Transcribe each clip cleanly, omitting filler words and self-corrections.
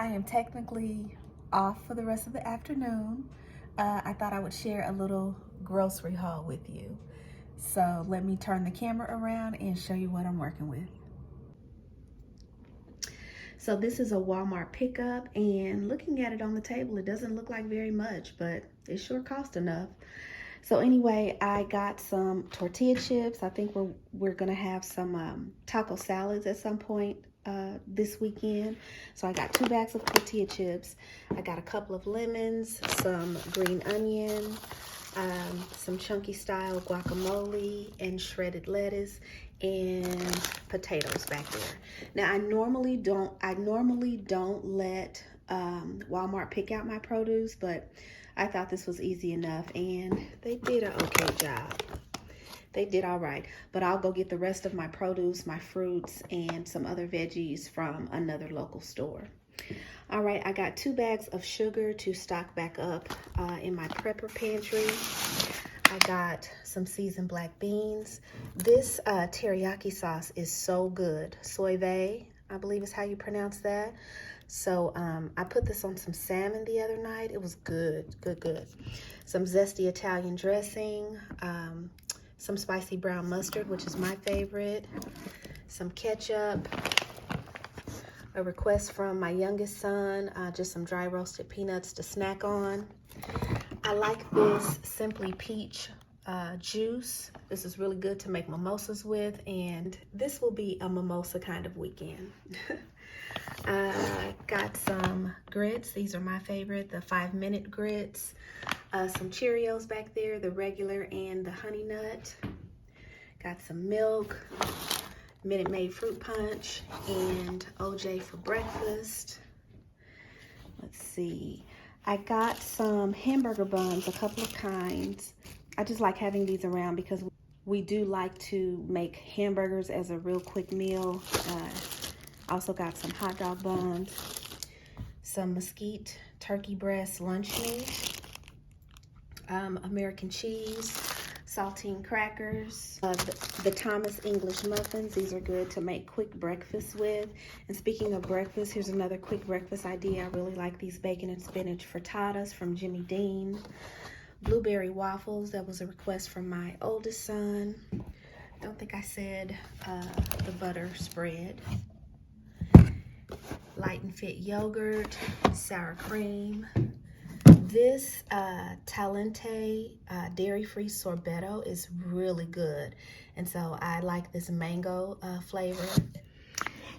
I am technically off for the rest of the afternoon, I thought I would share a little grocery haul with you. So let me turn the camera around and show you what I'm working with. So this is a Walmart pickup, and looking at it on the table, it doesn't look like very much, but it sure cost enough. So anyway, I got some tortilla chips. I think we're gonna have some taco salads at some point this weekend. So I got 2 bags of tortilla chips. I got a couple of lemons, some green onion, some chunky style guacamole, and shredded lettuce, and potatoes back there. Now I normally don't let Walmart pick out my produce, but I thought this was easy enough, and they did an okay job. They did all right, but I'll go get the rest of my produce, my fruits, and some other veggies from another local store. All right, I got 2 bags of sugar to stock back up in my prepper pantry. I got some seasoned black beans. This teriyaki sauce is so good. Soy vey, I believe is how you pronounce that. So I put this on some salmon the other night. It was good, good. Some zesty Italian dressing, some spicy brown mustard, which is my favorite, some ketchup, a request from my youngest son, just some dry roasted peanuts to snack on. I like this Simply Peach juice. This is really good to make mimosas with, and this will be a mimosa kind of weekend. Got some grits. These are my favorite, the 5-minute grits. Some Cheerios back there, the regular and the honey nut. Got some milk, Minute Maid fruit punch, and OJ for breakfast. Let's see. I got some hamburger buns, a couple of kinds. I just like having these around because we do like to make hamburgers as a real quick meal. Also got some hot dog buns, some mesquite turkey breast lunch meat, American cheese, saltine crackers, the Thomas English muffins. These are good to make quick breakfast with. And speaking of breakfast, here's another quick breakfast idea. I really like these bacon and spinach frittatas from Jimmy Dean. Blueberry waffles, that was a request from my oldest son. Don't think I said the butter spread. Light and Fit yogurt, sour cream. This Talente dairy-free sorbetto is really good, and so I like this mango flavor.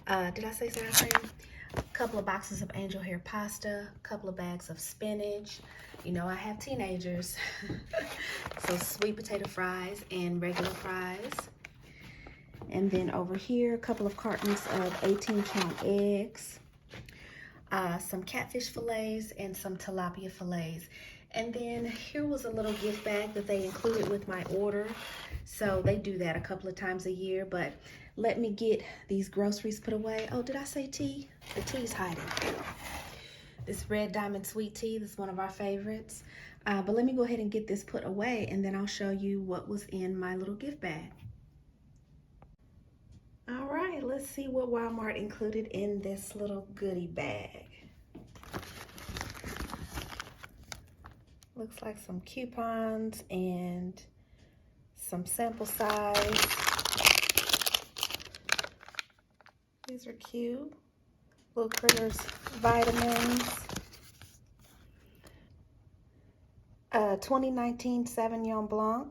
Did I say sour cream? A couple of boxes of angel hair pasta, a couple of bags of spinach. You know, I have teenagers, so sweet potato fries and regular fries. And then over here, a couple of cartons of 18-count eggs. Some catfish fillets and some tilapia fillets. And then here was a little gift bag that they included with my order. So they do that a couple of times a year, but let me get these groceries put away. Oh, did I say tea? The tea's hiding. This Red Diamond sweet tea, this is one of our favorites. But let me go ahead and get this put away, and then I'll show you what was in my little gift bag. All right, let's see what Walmart included in this little goodie bag. Looks like some coupons and some sample size. These are cute. Little Critters vitamins. 2019 Sauvignon Blanc.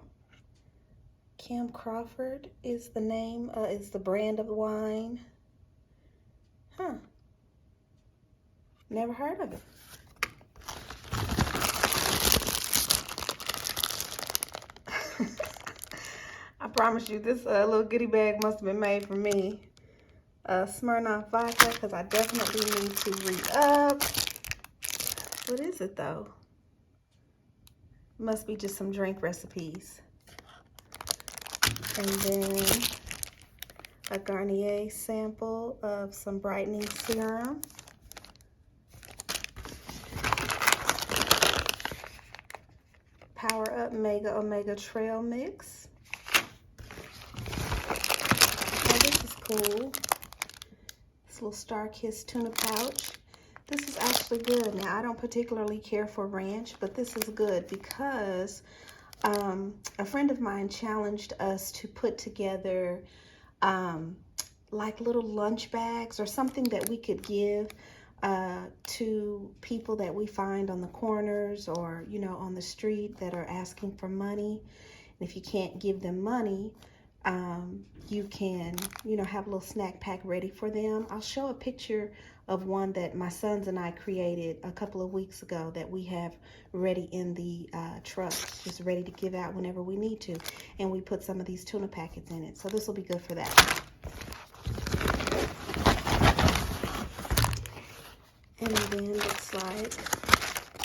Kim Crawford is the name, is the brand of the wine. Huh. Never heard of it. I promise you, this little goodie bag must have been made for me. Smirnoff vodka, because I definitely need to re-up. What is it, though? Must be just some drink recipes. And then a Garnier sample of some brightening serum. Power Up Mega Omega Trail Mix. Oh, this is cool. This little Star Kiss tuna pouch. This is actually good. Now, I don't particularly care for ranch, but this is good because a friend of mine challenged us to put together like little lunch bags or something that we could give to people that we find on the corners or, you know, on the street that are asking for money. And if you can't give them money, you can, you know, have a little snack pack ready for them. I'll show a picture of one that my sons and I created a couple of weeks ago that we have ready in the truck, just ready to give out whenever we need to. And we put some of these tuna packets in it. So this will be good for that. And then looks like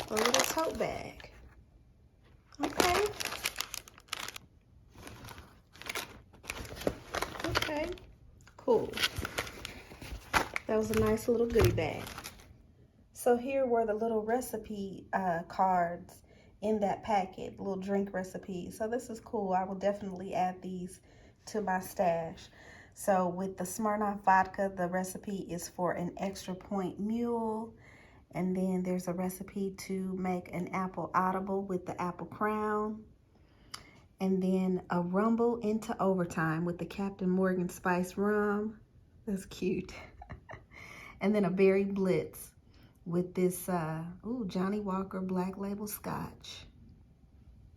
a little tote bag. Okay. Okay. Cool. That was a nice little goodie bag. So here were the little recipe cards in that packet, little drink recipes. So this is cool. I will definitely add these to my stash. So with the Smirnoff vodka, the recipe is for an extra point mule. And then there's a recipe to make an apple audible with the apple crown. And then a rumble into overtime with the Captain Morgan Spice rum. That's cute. And then a berry blitz with this Johnny Walker Black Label Scotch.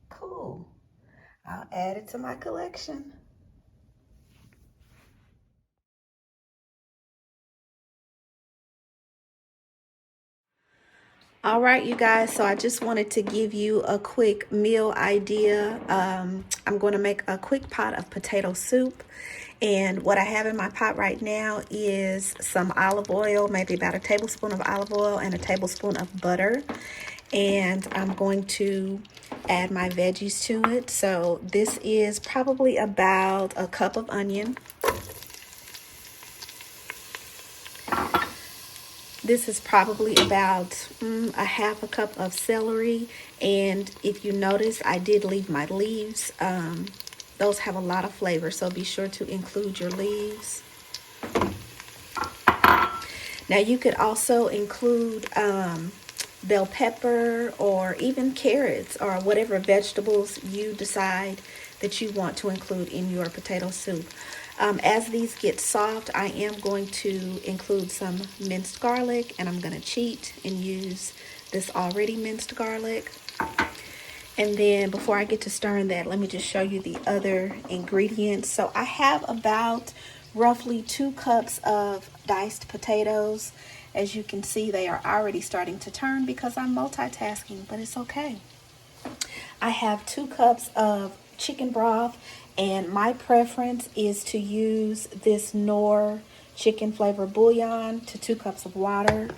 Cool. I'll add it to my collection. All right, you guys, so I just wanted to give you a quick meal idea. I'm going to make a quick pot of potato soup. And what I have in my pot right now is some olive oil, maybe about a tablespoon of olive oil and a tablespoon of butter. And I'm going to add my veggies to it. So this is probably about a cup of onion. This is probably about a half a cup of celery. And if you notice, I did leave my leaves. Those have a lot of flavor, so be sure to include your leaves. Now you could also include bell pepper or even carrots or whatever vegetables you decide that you want to include in your potato soup. As these get soft, I am going to include some minced garlic, and I'm going to cheat and use this already minced garlic. And then before I get to stirring that, let me just show you the other ingredients. So I have about roughly 2 cups of diced potatoes. As you can see, they are already starting to turn because I'm multitasking, but it's okay. I have 2 cups of chicken broth, and my preference is to use this Knorr chicken flavor bouillon to 2 cups of water.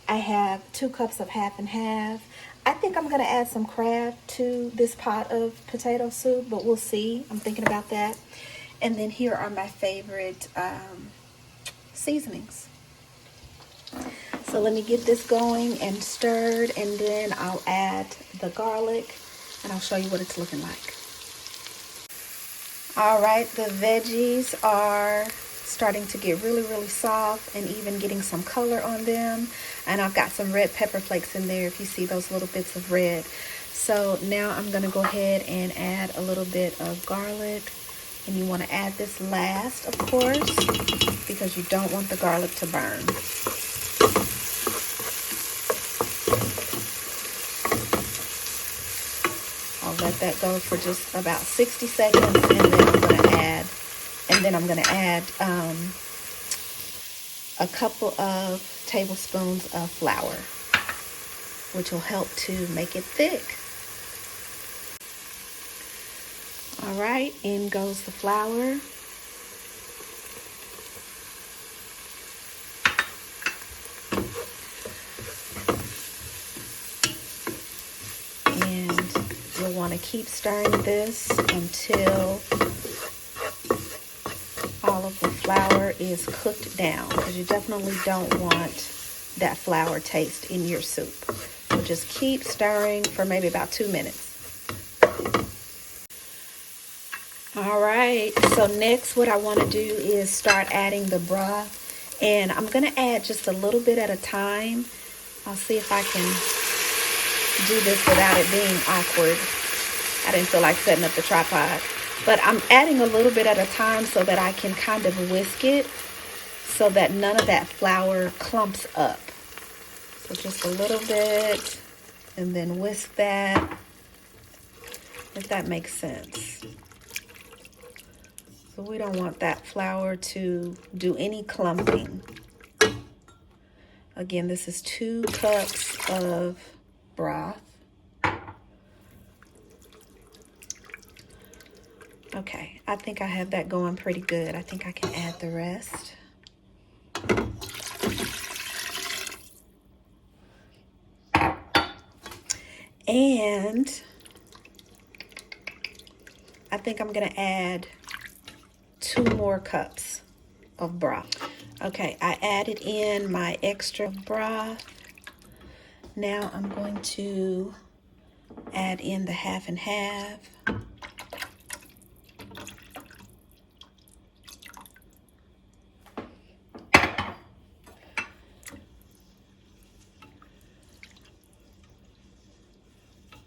I have 2 cups of half and half. I think I'm going to add some Kraft to this pot of potato soup, but we'll see. I'm thinking about that. And then here are my favorite seasonings. So let me get this going and stirred, and then I'll add the garlic, and I'll show you what it's looking like. All right, the veggies are starting to get really, really soft and even getting some color on them. And I've got some red pepper flakes in there if you see those little bits of red. So now I'm going to go ahead and add a little bit of garlic. And you want to add this last, of course, because you don't want the garlic to burn. I'll let that go for just about 60 seconds, and then I'm going to add a couple of tablespoons of flour, which will help to make it thick. All right, in goes the flour. And you'll want to keep stirring this until all of the flour is cooked down, because you definitely don't want that flour taste in your soup. So just keep stirring for maybe about 2 minutes. All right, so next what I want to do is start adding the broth, and I'm going to add just a little bit at a time I'll see if I can do this without it being awkward. I didn't feel like setting up the tripod. But I'm adding a little bit at a time so that I can kind of whisk it so that none of that flour clumps up. So just a little bit, and then whisk that, if that makes sense. So we don't want that flour to do any clumping. Again, this is 2 cups of broth. Okay, I think I have that going pretty good. I think I can add the rest. And I think I'm gonna add 2 more cups of broth. Okay, I added in my extra broth. Now I'm going to add in the half and half.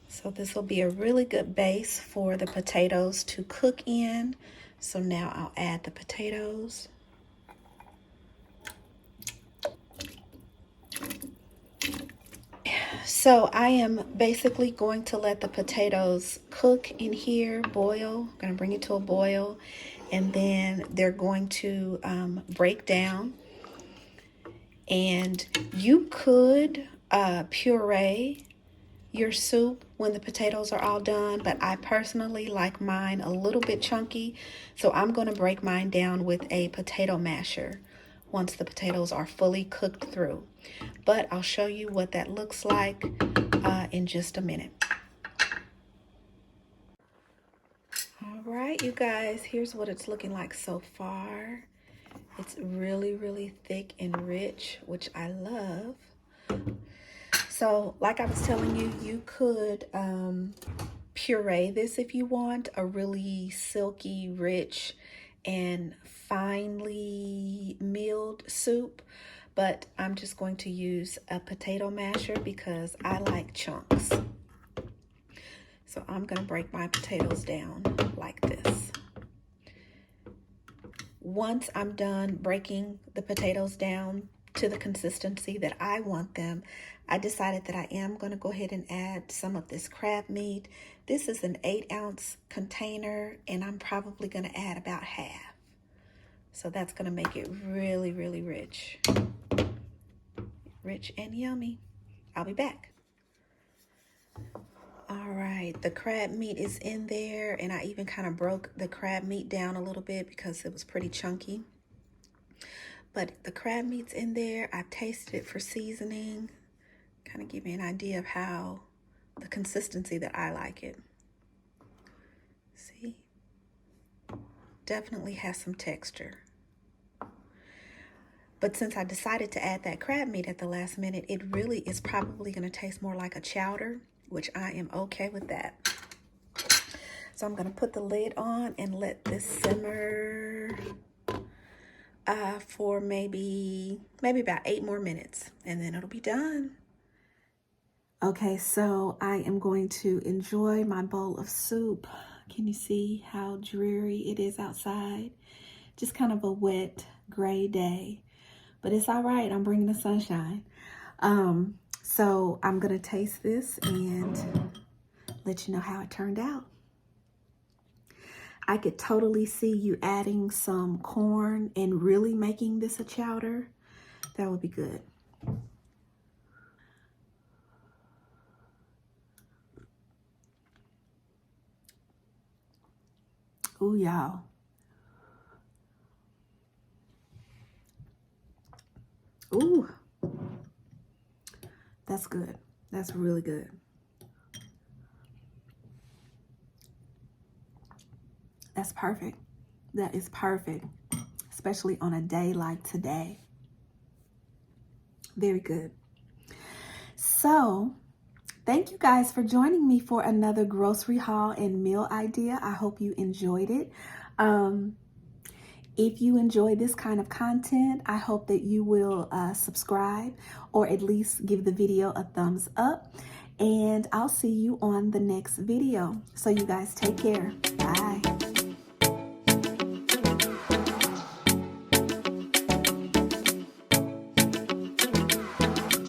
So this will be a really good base for the potatoes to cook in. So now I'll add the potatoes. So I am basically going to let the potatoes cook in here, boil. I'm going to bring it to a boil, and then they're going to break down. And you could puree your soup when the potatoes are all done, but I personally like mine a little bit chunky, so I'm going to break mine down with a potato masher once the potatoes are fully cooked through. But I'll show you what that looks like in just a minute. All right, you guys, here's what it's looking like so far. It's really, really thick and rich, which I love. So like I was telling you, you could puree this if you want a really silky, rich, and finely milled soup. But I'm just going to use a potato masher because I like chunks. So I'm going to break my potatoes down like this. Once I'm done breaking the potatoes down to the consistency that I want them, I decided that I am going to go ahead and add some of this crab meat. This is an 8-ounce container, and I'm probably going to add about half. So that's going to make it really, really rich. Rich and yummy. I'll be back. All right, the crab meat is in there, and I even kind of broke the crab meat down a little bit because it was pretty chunky. But the crab meat's in there. I've tasted it for seasoning. Kind of give me an idea of how the consistency that I like it. See? Definitely has some texture. But since I decided to add that crab meat at the last minute, it really is probably going to taste more like a chowder, which I am okay with that. So I'm going to put the lid on and let this simmer for maybe about 8 more minutes, and then it'll be done. Okay, so I am going to enjoy my bowl of soup. Can you see how dreary it is outside? Just kind of a wet, gray day. But it's all right. I'm bringing the sunshine. So I'm going to taste this and let you know how it turned out. I could totally see you adding some corn and really making this a chowder. That would be good. Ooh, y'all. Ooh. That's good. That's really good. That's perfect. That is perfect, especially on a day like today. Very good. So, thank you guys for joining me for another grocery haul and meal idea. I hope you enjoyed it. If you enjoy this kind of content, I hope that you will subscribe or at least give the video a thumbs up. And I'll see you on the next video. So you guys take care. Bye.